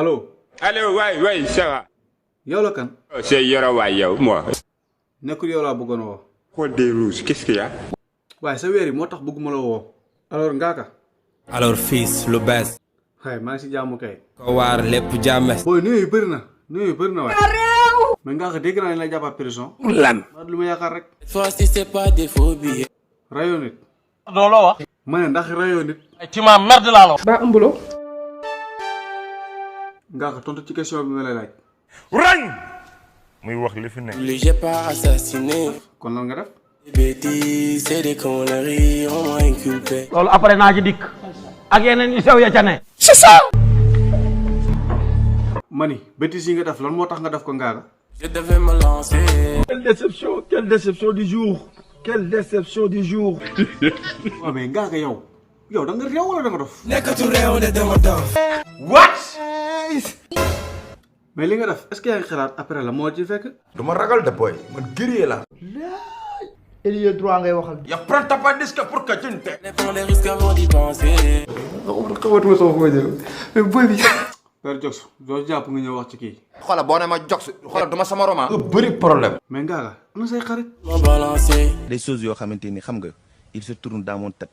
allo. allo waay ça va. yow la kan. c'est Yoro waay yow moi. nekkul yow laa bëggoon woo. Pod des rouges qu'est-ce qu'il y a. waaye sa weer yi moo tax bëgguma la woo. alors Ngaaka. alors fils lu bees. xëy maa ngi si jàmm kay. ko waar lépp jàmmes. booy nuyu bëri na waaye. mais Ngaaka dégg naa ne la jàppaat prison. lan. lu ma yaakaar rek. fois si c'est pas des faux billets. rayoo nit. looloo wax. ma ne ndax rayoo nit. ci ma merde laa la wax. ba ëmbuloo. Ngaaka tontu ci question bi ma lay laaj. rang muy wax li fi nekk. j'ai pas assassiné. kon lan nga def. bêtises c'est des conneries on m'a inculpé. loolu après naa ci dikk. ak yeneen yu sew ya ca ne. c'est ça. mani bêtises yi nga def lan moo tax nga def ko Ngaaka. je devais me lancer. Quelle déception du jour. Quelle déception du jour. waaw mais Ngaaka yow da nga réew wala da nga dof. nekkatu réew de dama dof. what. mais li nga def est-ce que yaa ngi xalaat après la moo ci fekk. du ma ragal de boy man guerrier la. Elieu droit ngay waxal. ya prends ta pas disque pour que tu ne te. prends les risques avant d'y penser. xamatuma sama foo jël mais boy bi. Père Jox doo jàpp nga ñëw wax ci kii. xoolal boo ne ma Jox xoolal du ma sama roman. nga bëri problème. mais Ngaaka am na say xarit. ma balancer. des choses yoo xamante ni xam nga il se tourne dans mon tête.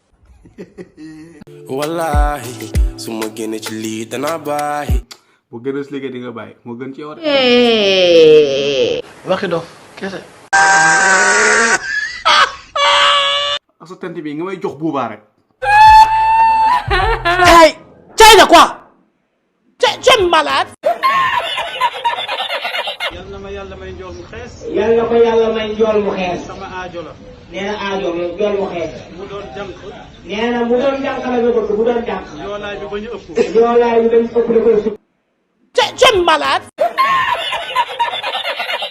wallahi su ma génne ci lii danaa bàyyi. bu gën a liggéey di nga bàyyi moo gën ci yow de. waxi dof kese. ak sa tent bi nga may jox buubaa rek. hey cay na quoi. tu es malade. yal na ma yàlla may njool mu xees. yal na ko yàlla may njool mu xees. sama aajo la. nee na aajo la njool mu xees. mu doon jànk. nee na mu doon jànk la nga bëgg mu doon jànk. yoolaay bi ba ñu ëpp. yoolaay bi dañ ëpp da koy sut. tu es malade.